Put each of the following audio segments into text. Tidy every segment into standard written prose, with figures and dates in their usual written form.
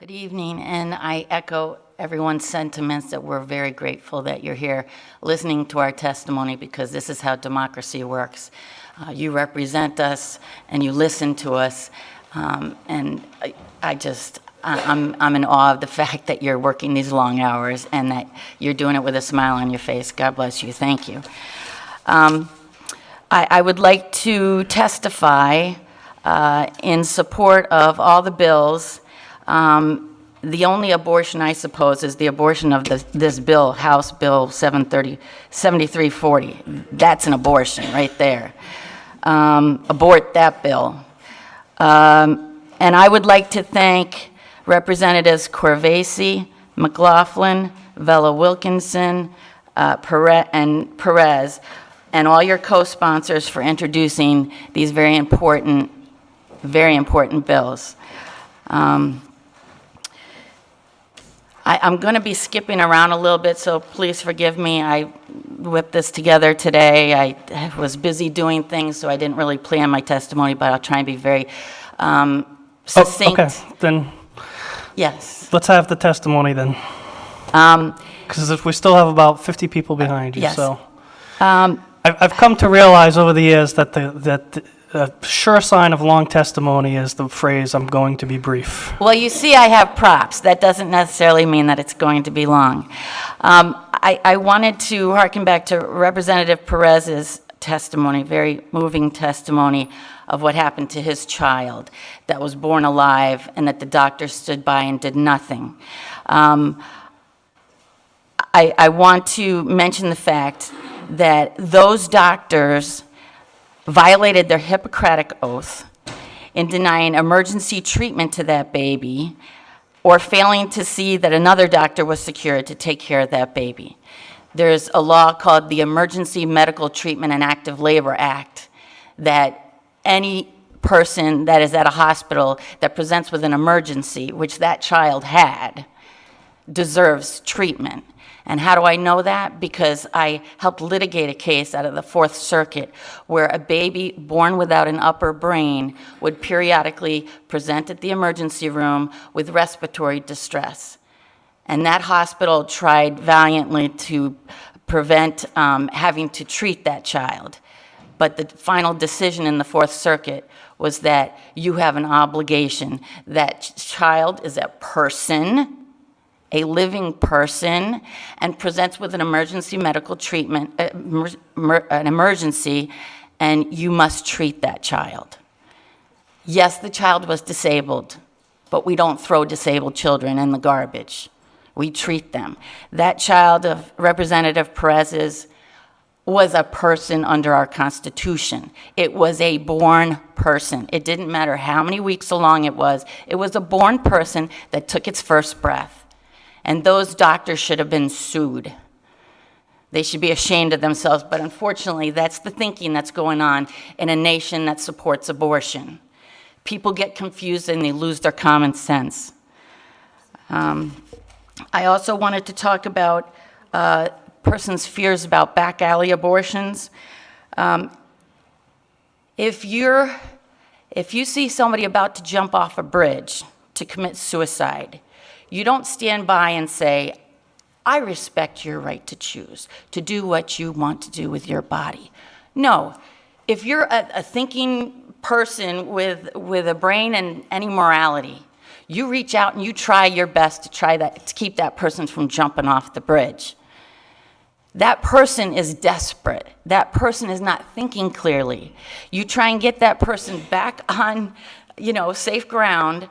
Good evening, and I echo everyone's sentiments that we're very grateful that you're here listening to our testimony, because this is how democracy works. You represent us and you listen to us, and I'm in awe of the fact that you're working these long hours and that you're doing it with a smile on your face. God bless you. Thank you. I would like to testify in support of all the bills. The only abortion, I suppose, is the abortion of this bill, House Bill 7340. That's an abortion right there. Abort that bill. And I would like to thank Representatives Corvasi, McLaughlin, Vela Wilkinson, Perez, and all your co-sponsors for introducing these very important bills. I'm going to be skipping around a little bit, so please forgive me. I whipped this together today. I was busy doing things, so I didn't really plan my testimony, but I'll try and be very succinct. Okay, then. Yes. Let's have the testimony then. Because we still have about 50 people behind you. Yes. So I've come to realize over the years that the sure sign of long testimony is the phrase, "I'm going to be brief." Well, you see, I have props. That doesn't necessarily mean that it's going to be long. I wanted to harken back to Representative Perez's testimony, very moving testimony of what happened to his child that was born alive and that the doctor stood by and did nothing. I want to mention the fact that those doctors violated their Hippocratic oath in denying emergency treatment to that baby or failing to see that another doctor was secured to take care of that baby. There's a law called the Emergency Medical Treatment and Active Labor Act that any person that is at a hospital that presents with an emergency, which that child had, deserves treatment. And how do I know that? Because I helped litigate a case out of the Fourth Circuit where a baby born without an upper brain would periodically present at the emergency room with respiratory distress. And that hospital tried valiantly to prevent having to treat that child. But the final decision in the Fourth Circuit was that you have an obligation. That child is a person, a living person, and presents with an emergency medical treatment, an emergency, and you must treat that child. Yes, the child was disabled, but we don't throw disabled children in the garbage. We treat them. That child of Representative Perez's was a person under our Constitution. It was a born person. It didn't matter how many weeks along it was a born person that took its first breath. And those doctors should have been sued. They should be ashamed of themselves, but unfortunately, that's the thinking that's going on in a nation that supports abortion. People get confused and they lose their common sense. I also wanted to talk about persons' fears about back alley abortions. If you see somebody about to jump off a bridge to commit suicide, you don't stand by and say, "I respect your right to choose, to do what you want to do with your body." No, if you're a thinking person with a brain and any morality, you reach out and you try your best to keep that person from jumping off the bridge. That person is desperate. That person is not thinking clearly. You try and get that person back on, safe ground,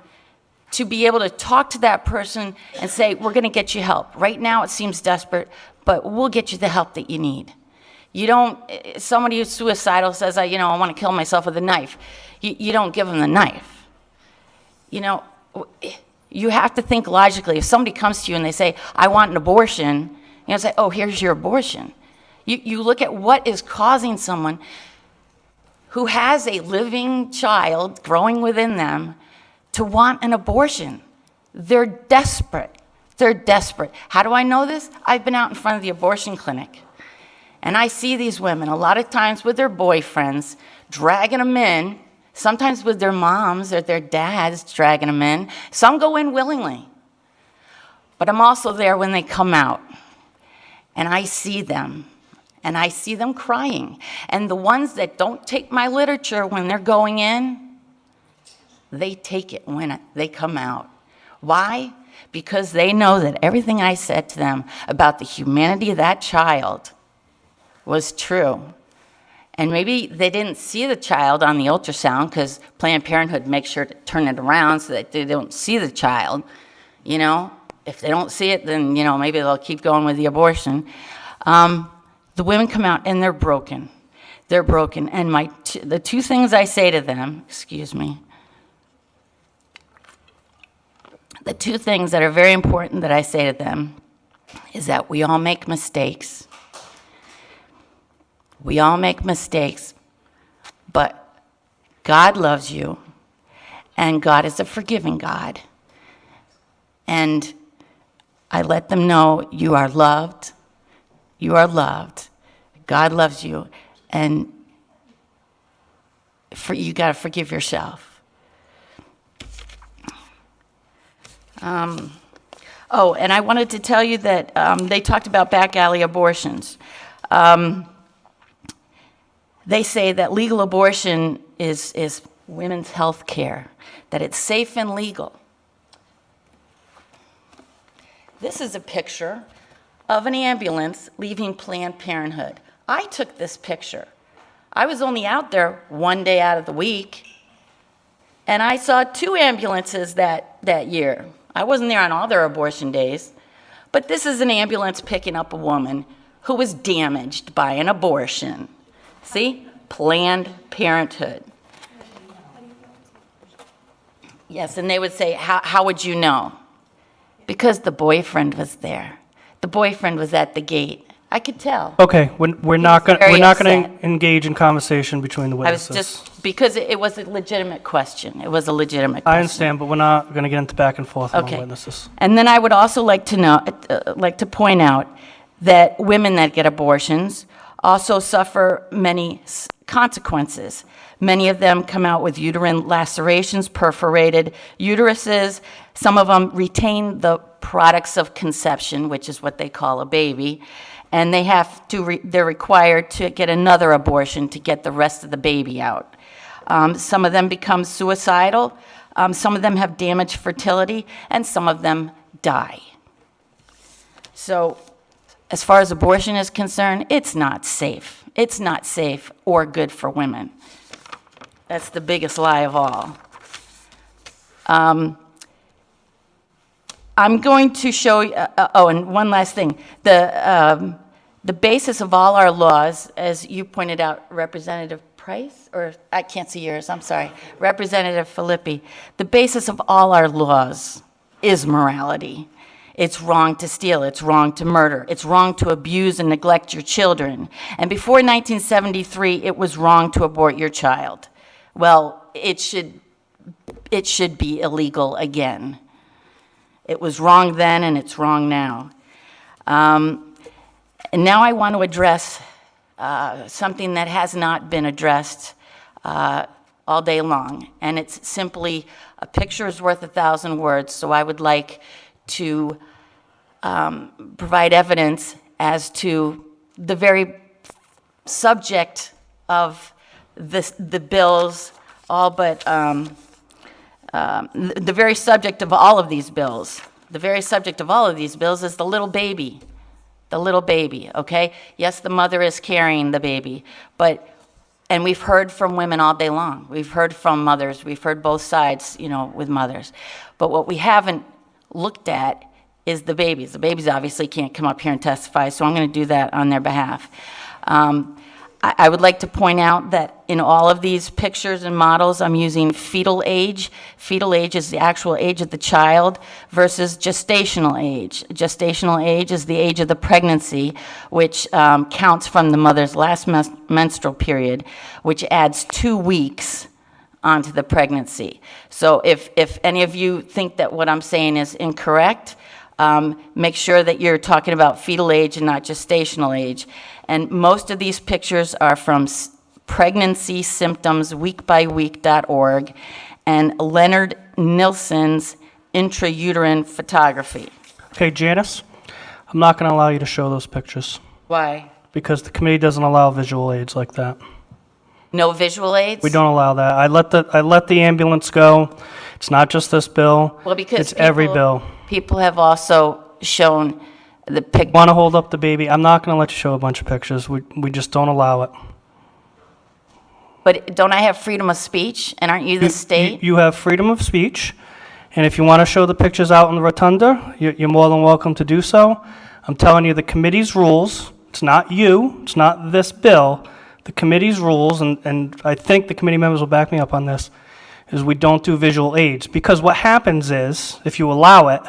to be able to talk to that person and say, "We're going to get you help. Right now it seems desperate, but we'll get you the help that you need." Somebody who's suicidal says, I want to kill myself with a knife. You don't give them the knife. You have to think logically. If somebody comes to you and they say, "I want an abortion," say, "Oh, here's your abortion." You look at what is causing someone who has a living child growing within them to want an abortion. They're desperate. They're desperate. How do I know this? I've been out in front of the abortion clinic, and I see these women a lot of times with their boyfriends, dragging them in sometimes with their moms or their dads dragging them in. Some go in willingly. But I'm also there when they come out, and I see them, and I see them crying. And the ones that don't take my literature when they're going in, they take it when they come out. Why? Because they know that everything I said to them about the humanity of that child was true. And maybe they didn't see the child on the ultrasound because Planned Parenthood makes sure to turn it around so that they don't see the child. You know, if they don't see it, then, you know, maybe they'll keep going with the abortion. The women come out and they're broken. They're broken. And the two things I say to them, the two things that are very important that I say to them is that we all make mistakes. We all make mistakes, but God loves you, and God is a forgiving God. And I let them know you are loved. You are loved. God loves you, and you got to forgive yourself. And I wanted to tell you that they talked about back alley abortions. They say that legal abortion is women's health care, that it's safe and legal. This is a picture of an ambulance leaving Planned Parenthood. I took this picture. I was only out there one day out of the week, and I saw 2 ambulances that year. I wasn't there on all their abortion days, but this is an ambulance picking up a woman who was damaged by an abortion. See? Planned Parenthood. Yes, and they would say, how would you know? Because the boyfriend was there. The boyfriend was at the gate. I could tell. Okay, we're not going to engage in conversation between the I was witnesses. just, because it was a legitimate question. It was a legitimate question. I understand, but we're not going to get into back and forth among Okay. witnesses. And then I would also like to point out that women that get abortions also suffer many consequences. Many of them come out with uterine lacerations, perforated uteruses. Some of them retain the products of conception, which is what they call a baby, and they're required to get another abortion to get the rest of the baby out. Some of them become suicidal. Some of them have damaged fertility, and some of them die. So, as far as abortion is concerned, it's not safe. It's not safe or good for women. That's the biggest lie of all. I'm going to show you, and one last thing. The basis of all our laws, as you pointed out, Representative Price, or I can't see yours, I'm sorry, Representative Filippi, the basis of all our laws is morality. It's wrong to steal, it's wrong to murder, it's wrong to abuse and neglect your children. And before 1973, it was wrong to abort your child. Well, it should be illegal again. It was wrong then, and it's wrong now. And now I want to address something that has not been addressed all day long, and it's simply a picture is worth 1,000 words, so I would like to provide evidence as to the very subject of the bills, all but the very subject of all of these bills. The very subject of all of these bills is the little baby. The little baby, okay? Yes, the mother is carrying the baby, and we've heard from women all day long. We've heard from mothers. We've heard both sides, with mothers. But what we haven't looked at is the babies. The babies obviously can't come up here and testify, so I'm going to do that on their behalf. I would like to point out that in all of these pictures and models, I'm using fetal age. Fetal age is the actual age of the child versus gestational age. Gestational age is the age of the pregnancy, which counts from the mother's last menstrual period, which adds 2 weeks onto the pregnancy. So if any of you think that what I'm saying is incorrect, make sure that you're talking about fetal age and not gestational age. And most of these pictures are from pregnancysymptomsweekbyweek.org, and Leonard Nilsson's intrauterine photography. Okay, Janice, I'm not going to allow you to show those pictures Why? because the committee doesn't allow visual aids like that. No visual aids? We don't allow that. I let the ambulance go. It's not just this bill. Well, because it's every bill. people have also shown the picture. Want to hold up the baby? I'm not going to let you show a bunch of pictures. We just don't allow it. But don't I have freedom of speech? And aren't you the state? You have freedom of speech, and if you want to show the pictures out in the rotunda, you're more than welcome to do so. I'm telling you the committee's rules. It's not you. It's not this bill. The committee's rules, and I think the committee members will back me up on this, is we don't do visual aids. Because what happens is, if you allow it,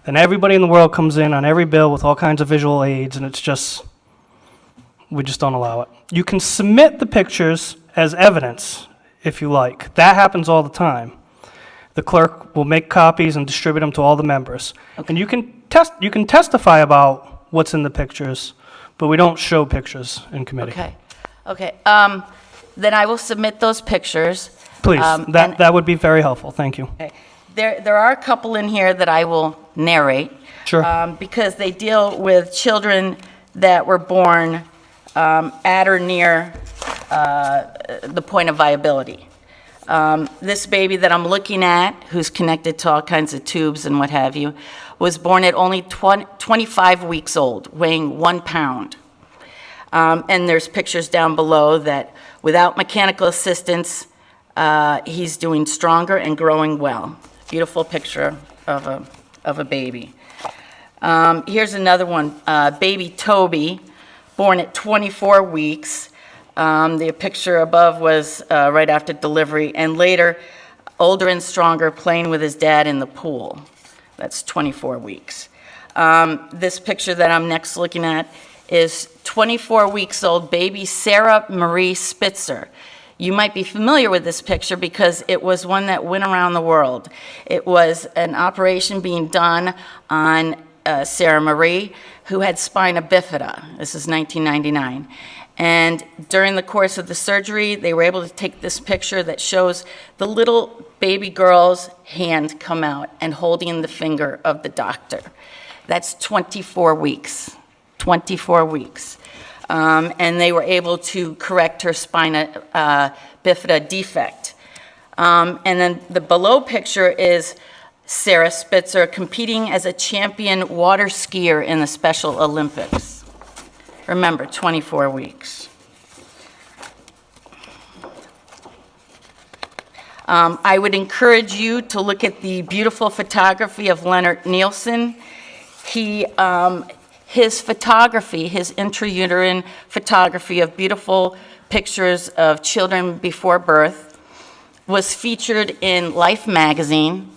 then everybody in the world comes in on every bill with all kinds of visual aids, and it's just, we just don't allow it. You can submit the pictures as evidence, if you like. That happens all the time. The clerk will make copies and distribute them to all the members. And you can testify about what's in the pictures, but we don't show pictures in committee. Okay. Then I will submit those pictures. Please, that would be very helpful. Thank you. Okay. There are a couple in here that I will narrate. Sure. Because they deal with children that were born at or near the point of viability. This baby that I'm looking at, who's connected to all kinds of tubes and what have you, was born at only 25 weeks old, weighing 1 pound. And there's pictures down below that without mechanical assistance, he's doing stronger and growing well. Beautiful picture of a baby. Here's another one, baby Toby, born at 24 weeks. The picture above was right after delivery, and later, older and stronger, playing with his dad in the pool. That's 24 weeks. This picture that I'm next looking at is 24 weeks old baby Sarah Marie Spitzer. You might be familiar with this picture because it was one that went around the world. It was an operation being done on Sarah Marie, who had spina bifida. This is 1999. And during the course of the surgery, they were able to take this picture that shows the little baby girl's hand come out and holding the finger of the doctor. That's 24 weeks. 24 weeks. And they were able to correct her spina bifida defect. And then the below picture is Sarah Spitzer competing as a champion water skier in the Special Olympics. Remember, 24 weeks. I would encourage you to look at the beautiful photography of Leonard Nielsen. His photography, his intrauterine photography of beautiful pictures of children before birth, was featured in Life magazine.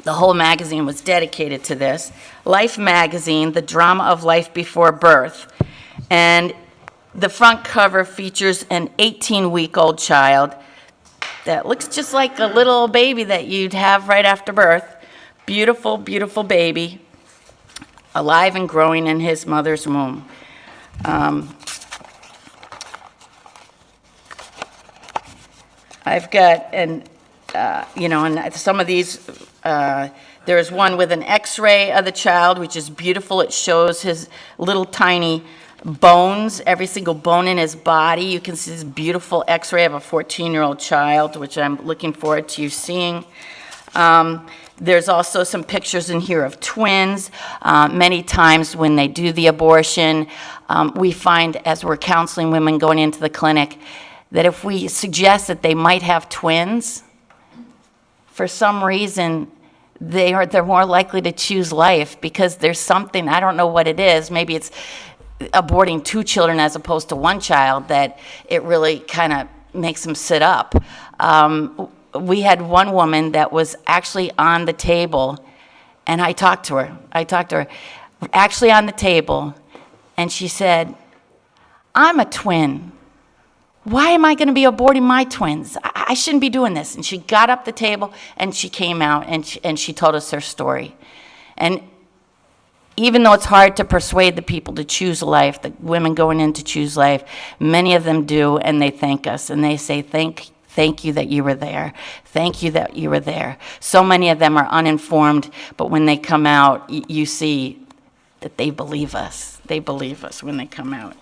The whole magazine was dedicated to this. Life magazine, the drama of life before birth. And the front cover features an 18-week-old child that looks just like a little baby that you'd have right after birth. Beautiful, beautiful baby, alive and growing in his mother's womb. I've got, and some of these, there's one with an x-ray of the child, which is beautiful. It shows his little tiny bones, every single bone in his body. You can see this beautiful x-ray of a 14-year-old child, which I'm looking forward to you seeing. There's also some pictures in here of twins. Many times when they do the abortion, we find as we're counseling women going into the clinic that if we suggest that they might have twins, for some reason, they're more likely to choose life because there's something, I don't know what it is, maybe it's aborting 2 children as opposed to 1 child, that it really kind of makes them sit up. We had one woman that was actually on the table, and I talked to her, actually on the table, and she said, "I'm a twin. Why am I going to be aborting my twins? I shouldn't be doing this." And she got up the table, and she came out, and she told us her story. And even though it's hard to persuade the people to choose life, the women going in to choose life, many of them do, and they thank us, and they say, thank you that you were there. Thank you that you were there. So many of them are uninformed, but when they come out, you see that they believe us. They believe us when they come out.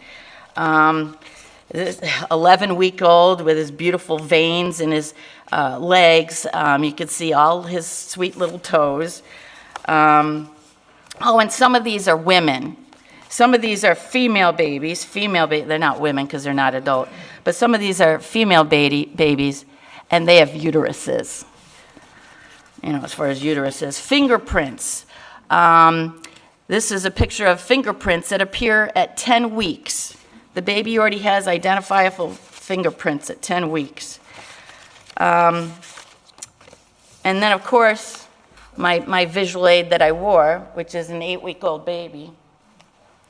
This 11-week-old with his beautiful veins in his legs. You can see all his sweet little toes. Oh, and some of these are women. Some of these are female babies. They're not women because they're not adult. But some of these are female babies, and they have uteruses. You know, as far as uteruses. Fingerprints. This is a picture of fingerprints that appear at 10 weeks. The baby already has identifiable fingerprints at 10 weeks. And then, of course, my visual aid that I wore, which is an 8-week-old baby.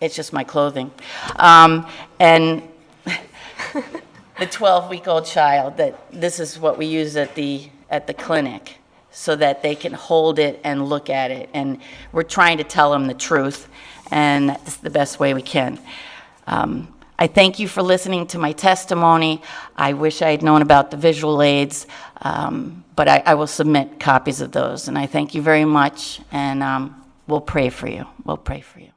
It's just my clothing. And the 12-week-old child, that this is what we use at the clinic so that they can hold it and look at it. And we're trying to tell them the truth, and that's the best way we can. I thank you for listening to my testimony. I wish I had known about the visual aids, but I will submit copies of those. And I thank you very much, and we'll pray for you. We'll pray for you.